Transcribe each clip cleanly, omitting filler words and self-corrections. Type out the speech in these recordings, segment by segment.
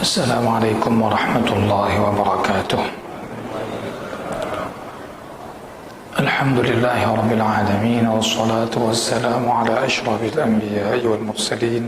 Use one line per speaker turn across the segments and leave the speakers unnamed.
السلام عليكم ورحمة الله وبركاته. الحمد لله رب العالمين، والصلاة والسلام على أشرف الأنبياء والمرسلين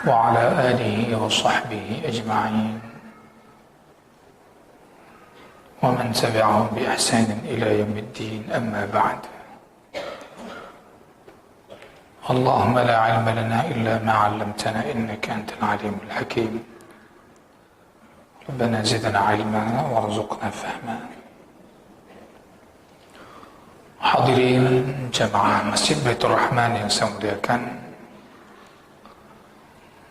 وعلى آله وصحبه أجمعين ومن تبعهم بإحسان إلى يوم الدين. أما بعد، اللهم لا علم لنا إلا ما علمتنا إنك أنت العليم الحكيم. ربنا زدنا علما وارزقنا فهما. Hadirin jamaah Masjid Baitur Rahman yang saya muliakan,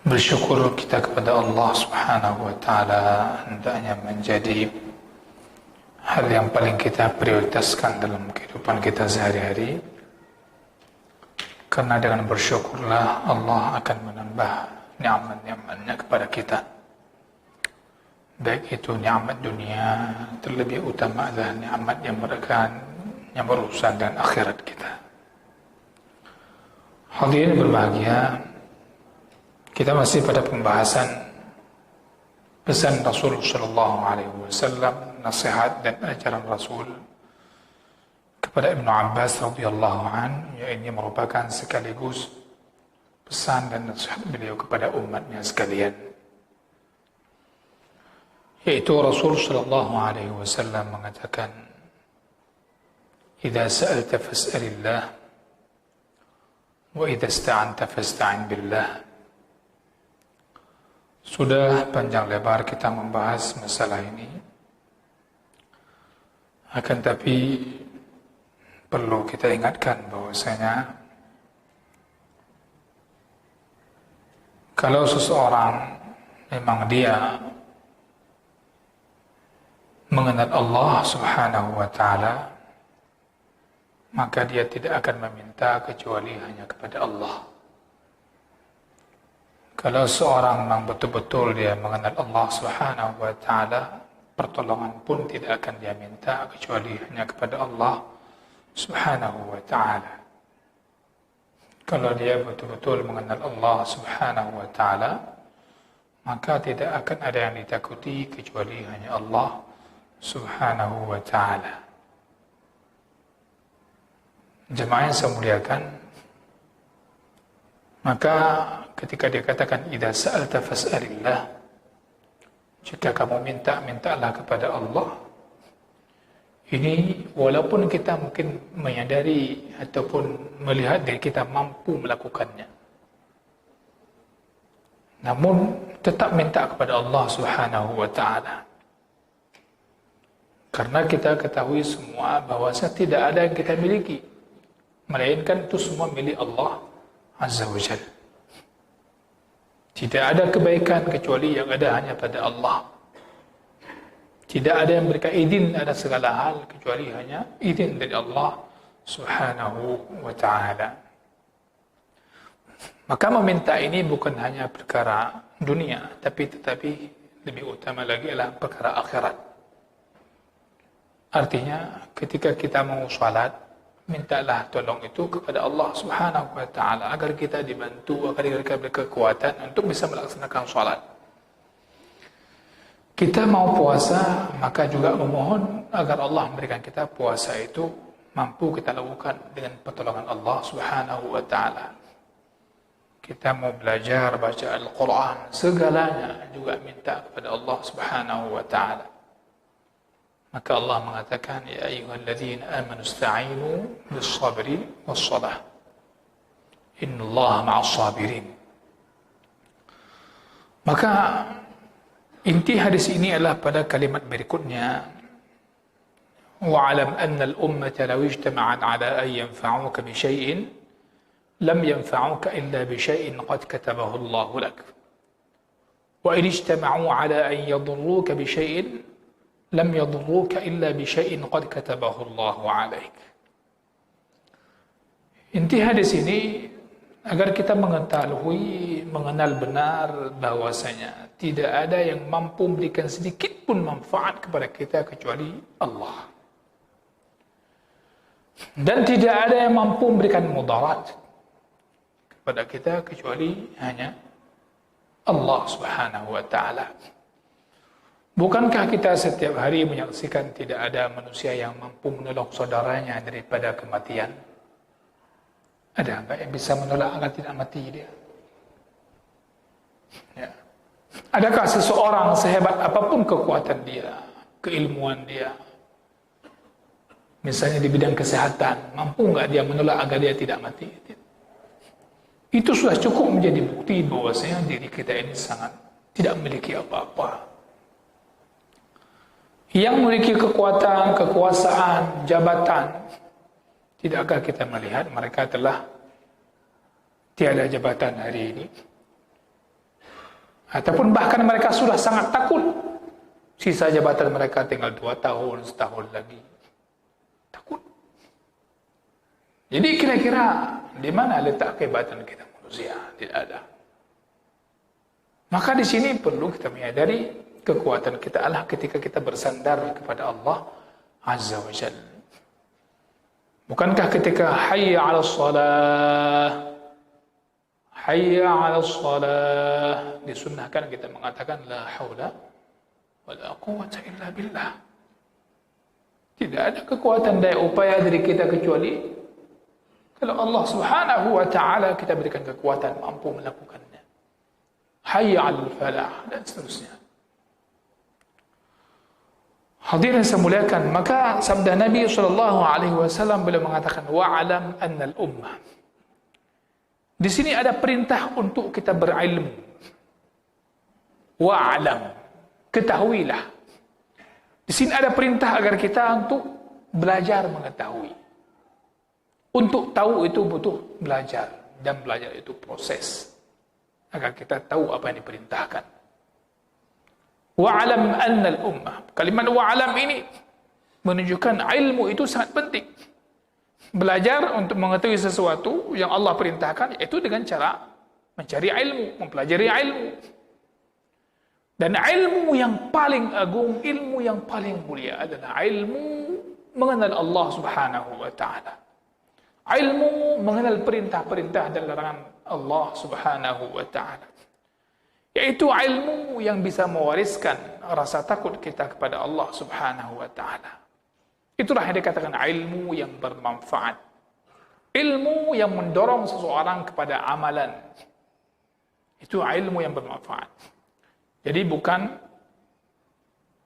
bersyukur kita kepada Allah Subhanahu wa taala hendaknya menjadi hal yang paling kita prioritaskan dalam kehidupan kita sehari-hari. Karena dengan bersyukurlah Allah akan menambah nikmat-nikmatnya kepada kita, baik itu nikmat dunia, terlebih utama adalah nikmat yang berurusan dengan akhirat kita. Hadirin berbahagia, kita masih pada pembahasan pesan Rasul sallallahu alaihi wasallam, nasihat dan ajaran Rasul kepada Ibnu Abbas radhiyallahu an, yang ini merupakan sekaligus pesan dan nasihat beliau kepada umatnya sekalian, yaitu Rasul sallallahu alaihi wasallam mengatakan, "Idza sa'alta fas'alillah wa idza ista'anta fasta'in billah." Sudah panjang lebar kita membahas masalah ini, akan tapi perlu kita ingatkan bahwasanya kalau seseorang memang dia mengenal Allah Subhanahu wa taala, maka dia tidak akan meminta kecuali hanya kepada Allah. Kalau seorang memang betul-betul dia mengenal Allah Subhanahu wa taala, pertolongan pun tidak akan dia minta kecuali hanya kepada Allah Subhanahu wa ta'ala. Kalau dia betul-betul mengenal Allah Subhanahu wa ta'ala, maka tidak akan ada yang ditakuti kecuali hanya Allah Subhanahu wa ta'ala. Jemaah yang saya muliakan, maka ketika dia katakan idza sa'alta fas'alillah, jika kamu minta, mintalah kepada Allah. Ini walaupun kita mungkin menyadari ataupun melihat diri kita mampu melakukannya, namun tetap minta kepada Allah Subhanahu wa ta'ala. Karena kita ketahui semua bahwasanya tidak ada yang kita miliki, melainkan itu semua milik Allah Azza wa Jalla. Tidak ada kebaikan kecuali yang ada hanya pada Allah. Tidak ada yang memberikan izin ada segala hal kecuali hanya izin dari Allah Subhanahu wa ta'ala. Maka meminta ini bukan hanya perkara dunia, tetapi lebih utama lagi adalah perkara akhirat. Artinya ketika kita mau salat, mintalah tolong itu kepada Allah Subhanahu wa ta'ala agar kita dibantu, agar kita diberi kekuatan untuk bisa melaksanakan salat. Kita mau puasa, maka juga memohon agar Allah memberikan kita puasa itu mampu kita lakukan dengan pertolongan Allah Subhanahu wa ta'ala. Kita mau belajar baca Al-Quran, segalanya juga minta kepada Allah Subhanahu wa ta'ala. Maka Allah mengatakan, ya ayyuhalladzina amanu ista'inu bis-sabri was-salah, innallaha ma'as sabirin. Maka inti hadis ini adalah pada kalimat berikutnya, wa'alam anna al-ummata law ijtama'at 'ala an yanfa'uka bi syai'in lam yanfa'uka illa bi syai'in qad katabahu Allah lak, wa in ijtama'u 'ala an yadurruka bi syai'in lam yadurruka illa bi syai'in qad katabahu Allah 'alaik. Inti hadis ini agar kita mengetahui, mengenal benar bahwasanya tidak ada yang mampu memberikan sedikit pun manfaat kepada kita kecuali Allah. Dan tidak ada yang mampu memberikan mudarat kepada kita kecuali hanya Allah Subhanahu wa taala. Bukankah kita setiap hari menyaksikan tidak ada manusia yang mampu menolong saudaranya daripada kematian? Ada enggak yang bisa menolak agar tidak mati dia? Ya. Adakah seseorang sehebat apapun kekuatan dia, keilmuan dia, misalnya di bidang kesehatan, mampu enggak dia menolak agar dia tidak mati? Itu sudah cukup menjadi bukti bahwasanya diri kita ini sangat tidak memiliki apa-apa. Yang memiliki kekuatan, kekuasaan, jabatan, tidakkah kita melihat mereka telah tiada jabatan hari ini? Ataupun bahkan mereka sudah sangat takut, sisa jabatan mereka tinggal 2 tahun, setahun lagi. Takut. Jadi kira-kira di mana letak kehebatan kita manusia? Tidak ada. Maka di sini perlu kita menyadari kekuatan kita adalah ketika kita bersandar kepada Allah Azza wa Jalla. Bukankah ketika hayya 'alas shalah, hayya 'alas shalah, disunnahkan kita mengatakan la haula wala quwwata illa billah. Tidak ada kekuatan daya upaya dari kita kecuali kalau Allah Subhanahu wa taala kita berikan kekuatan mampu melakukannya. Hayya 'alal falah dan seterusnya. Hadirin saya muliakan, maka sabda Nabi SAW beliau mengatakan wa'alam annal ummah. Di sini ada perintah untuk kita berilmu. Wa'alam, ketahuilah. Di sini ada perintah agar kita untuk belajar mengetahui. Untuk tahu itu butuh belajar, dan belajar itu proses agar kita tahu apa yang diperintahkan. Wa'alam annal ummah. Kalimat wa'alam ini menunjukkan ilmu itu sangat penting. Belajar untuk mengetahui sesuatu yang Allah perintahkan, yaitu dengan cara mencari ilmu, mempelajari ilmu. Dan ilmu yang paling agung, ilmu yang paling mulia adalah ilmu mengenal Allah Subhanahu wa ta'ala. Ilmu mengenal perintah-perintah dan larangan Allah Subhanahu wa ta'ala. Yaitu ilmu yang bisa mewariskan rasa takut kita kepada Allah Subhanahu wa ta'ala. Itulah yang dikatakan ilmu yang bermanfaat. Ilmu yang mendorong seseorang kepada amalan. Itu ilmu yang bermanfaat. Jadi bukan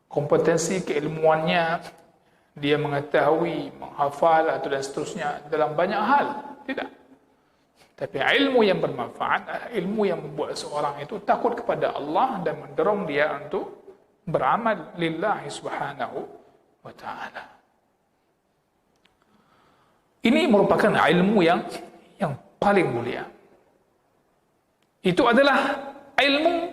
kompetensi keilmuannya, dia mengetahui, menghafal atau dan seterusnya dalam banyak hal. Tidak. Tapi ilmu yang bermanfaat, ilmu yang membuat seorang itu takut kepada Allah dan mendorong dia untuk beramal lillahi subhanahu wa ta'ala. Ini merupakan ilmu yang paling mulia. Itu adalah ilmu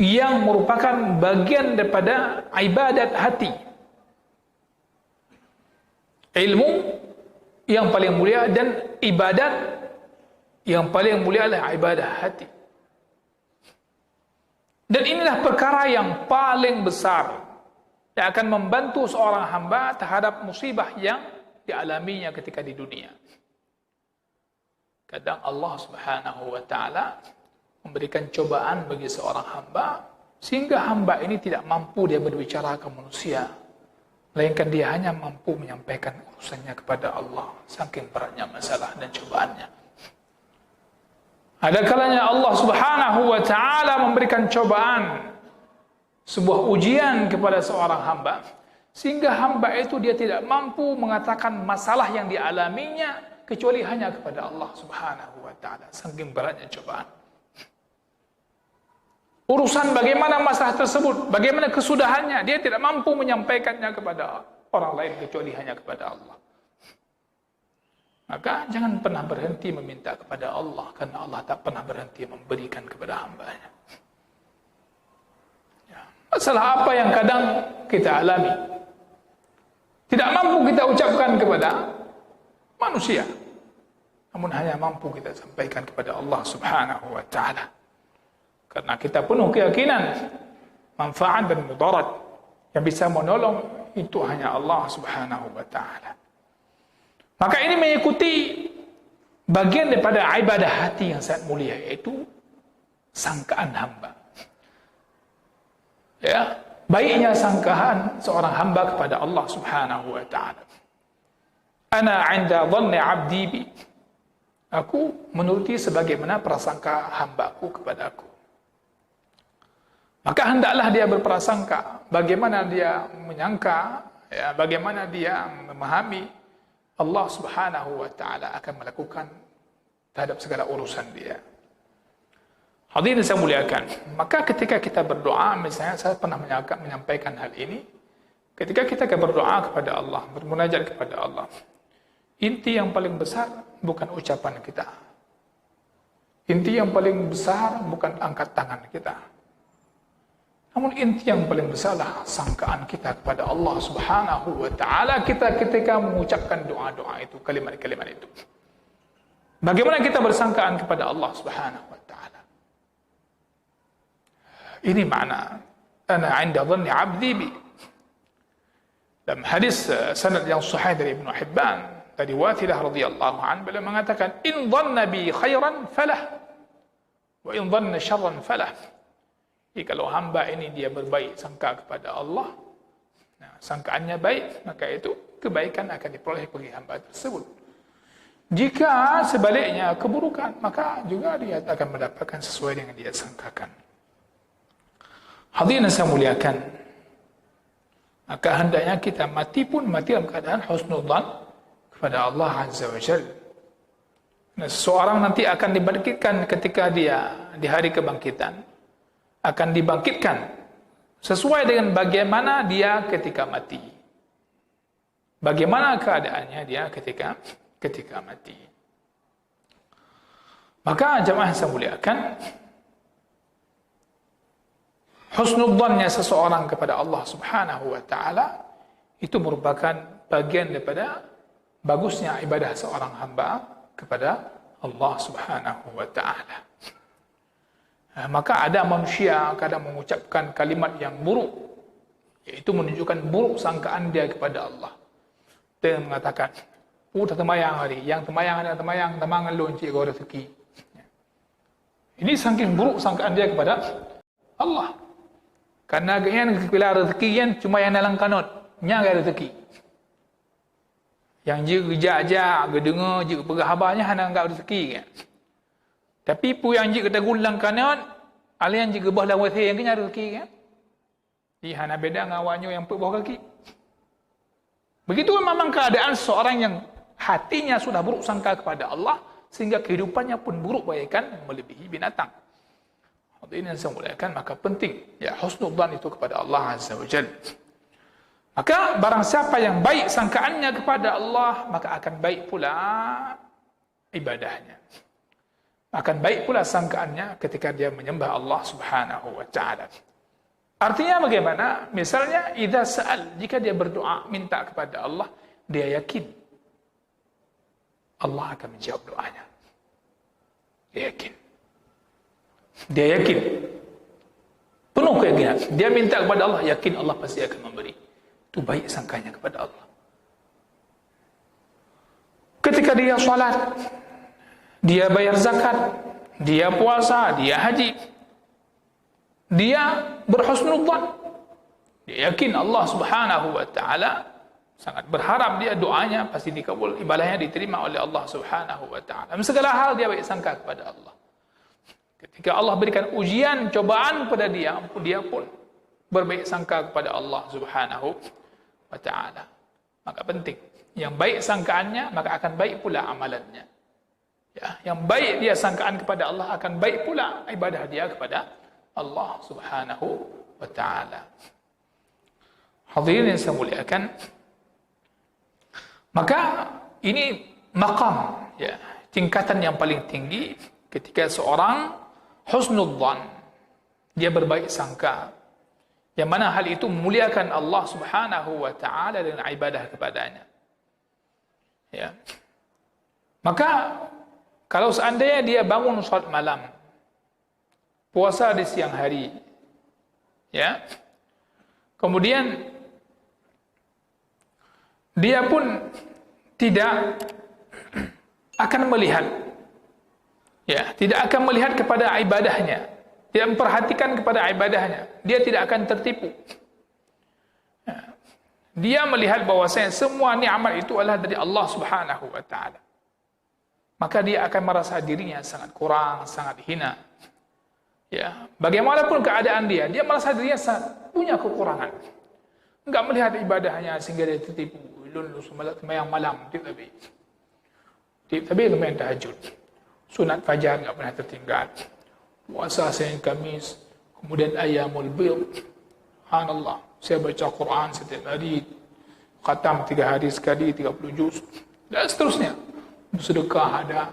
yang merupakan bagian daripada ibadat hati. Ilmu yang paling mulia dan ibadat yang paling mulia adalah ibadah hati. Dan inilah perkara yang paling besar yang akan membantu seorang hamba terhadap musibah yang dialaminya ketika di dunia. Kadang Allah Subhanahu wa ta'ala memberikan cobaan bagi seorang hamba sehingga hamba ini tidak mampu dia berbicara ke manusia, melainkan dia hanya mampu menyampaikan urusannya kepada Allah, saking beratnya masalah dan cobaannya. Ada kalanya Allah Subhanahu wa ta'ala memberikan cobaan, sebuah ujian kepada seorang hamba, sehingga hamba itu dia tidak mampu mengatakan masalah yang dialaminya kecuali hanya kepada Allah Subhanahu wa ta'ala, saking beratnya cobaan. Urusan bagaimana masalah tersebut, bagaimana kesudahannya, dia tidak mampu menyampaikannya kepada orang lain kecuali hanya kepada Allah. Maka jangan pernah berhenti meminta kepada Allah, karena Allah tak pernah berhenti memberikan kepada hamba-Nya. Ya. Masalah apa yang kadang kita alami, tidak mampu kita ucapkan kepada manusia, namun hanya mampu kita sampaikan kepada Allah Subhanahu wa ta'ala. Karena kita penuh keyakinan manfaat dan mudarat yang bisa menolong itu hanya Allah Subhanahu wa ta'ala. Maka ini mengikuti bagian daripada ibadah hati yang sangat mulia, yaitu sangkaan hamba. Ya, baiknya sangkaan seorang hamba kepada Allah Subhanahu wa taala. Ana 'inda dhanni 'abdi bi. Aku menuruti sebagaimana prasangka hambaku kepada aku. Maka hendaklah dia berprasangka bagaimana dia menyangka, ya, bagaimana dia memahami Allah Subhanahu wa taala akan melakukan terhadap segala urusan dia. Hadirin saya muliakan, maka ketika kita berdoa, misalnya saya pernah menyampaikan hal ini, ketika kita berdoa kepada Allah, bermunajat kepada Allah, inti yang paling besar bukan ucapan kita. Inti yang paling besar bukan angkat tangan kita. Namun inti yang paling besarlah sangkaan kita kepada Allah Subhanahu wa taala kita ketika mengucapkan doa-doa itu, kalimat-kalimat itu. Bagaimana kita bersangkaan kepada Allah Subhanahu wa taala? Ini makna ana 'inda dhanni 'abdi bi. Dalam hadis sanad yang sahih dari Ibnu Hibban dari Wathilah radhiyallahu anhu, beliau mengatakan, in dhanna bi khairan falah wa in dhanna syarran falah. Jadi kalau hamba ini dia berbaik sangka kepada Allah, nah, sangkaannya baik, maka itu kebaikan akan diperoleh bagi hamba tersebut. Jika sebaliknya keburukan, maka juga dia akan mendapatkan sesuai dengan dia sangkakan. Hadirin saya muliakan, maka hendaknya kita mati pun mati dalam keadaan husnudzan kepada Allah Azza wa Jalla. Nah, seseorang nanti akan dibangkitkan ketika dia di hari kebangkitan, akan dibangkitkan sesuai dengan bagaimana dia ketika mati. Bagaimana keadaannya dia ketika mati. Maka jemaah yang saya muliakan, husnudzannya seseorang kepada Allah Subhanahu wa taala itu merupakan bagian daripada bagusnya ibadah seorang hamba kepada Allah Subhanahu wa taala. Maka ada manusia kadang mengucapkan kalimat yang buruk, iaitu menunjukkan buruk sangkaan dia kepada Allah. Dia mengatakan, tak temayang hari, yang temayang ada temayang, temangan lu encik kau rezeki. Ini saking buruk sangkaan dia kepada Allah. Karena yang kepila rezeki yang cuma yang dalam kanut, yang ada rezeki. Yang jika jajak, dengar, jika pergahabarnya, hanya enggak rezeki kan. Tapi pu yang jika kita gulang kanut, alian jika bah lawan yang kena rezeki kan. Jadi hanya beda dengan awaknya yang bawah kaki. Begitu memang keadaan seorang yang hatinya sudah buruk sangka kepada Allah, sehingga kehidupannya pun buruk bagaikan melebihi binatang. Hadirin yang saya muliakan, maka penting ya husnudzan itu kepada Allah Azza wa Jalla. Maka barang siapa yang baik sangkaannya kepada Allah, maka akan baik pula ibadahnya. Akan baik pula sangkaannya ketika dia menyembah Allah Subhanahu wa taala. Artinya bagaimana? Misalnya idza sa'al, jika dia berdoa minta kepada Allah, dia yakin Allah akan menjawab doanya. Dia yakin. Dia yakin. Penuh keyakinan. Dia minta kepada Allah, yakin Allah pasti akan memberi. Itu baik sangkanya kepada Allah. Ketika dia salat, dia bayar zakat, dia puasa, dia haji, dia berhusnudzan, dia yakin Allah Subhanahu wa taala, sangat berharap dia doanya pasti dikabul, ibadahnya diterima oleh Allah Subhanahu wa taala. Dalam segala hal dia baik sangka kepada Allah. Ketika Allah berikan ujian, cobaan kepada dia, dia pun berbaik sangka kepada Allah Subhanahu wa taala. Maka penting, yang baik sangkaannya, maka akan baik pula amalannya. Ya, yang baik dia sangkaan kepada Allah, akan baik pula ibadah dia kepada Allah Subhanahu wa taala. Hadirin yang saya muliakan, maka ini maqam, ya, tingkatan yang paling tinggi ketika seorang husnudzan, dia berbaik sangka, yang mana hal itu memuliakan Allah Subhanahu wa taala dengan ibadah kepadanya. Ya. Maka kalau seandainya dia bangun salat malam, puasa di siang hari, ya, kemudian dia pun tidak akan melihat, ya, tidak akan melihat kepada ibadahnya, dia memperhatikan kepada ibadahnya, dia tidak akan tertipu. Dia melihat bahwasanya semua nikmat itu adalah dari Allah Subhanahu wa taala. Maka dia akan merasa dirinya sangat kurang, sangat hina. Ya, bagaimanapun keadaan dia merasa dirinya sangat punya kekurangan. Enggak melihat ibadahnya sehingga dia tertipu. Lulus sembahyang malam, tapi lumayan tahajud. Sunat fajar enggak pernah tertinggal. Puasa Senin Kamis, kemudian Ayyamul Bid. Subhanallah, saya baca Quran setiap hari, khatam 3 hari sekali 30 juz dan seterusnya. Sedekah ada.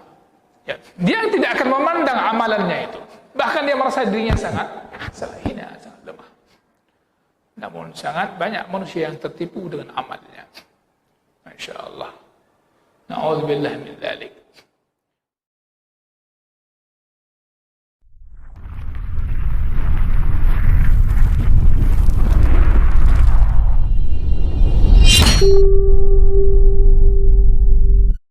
Ya, dia tidak akan memandang amalannya itu. Bahkan dia merasa dirinya sangat hina, sangat lemah. Namun sangat banyak manusia yang tertipu dengan amalnya. Masya Allah. Na'udzubillah min dzalik.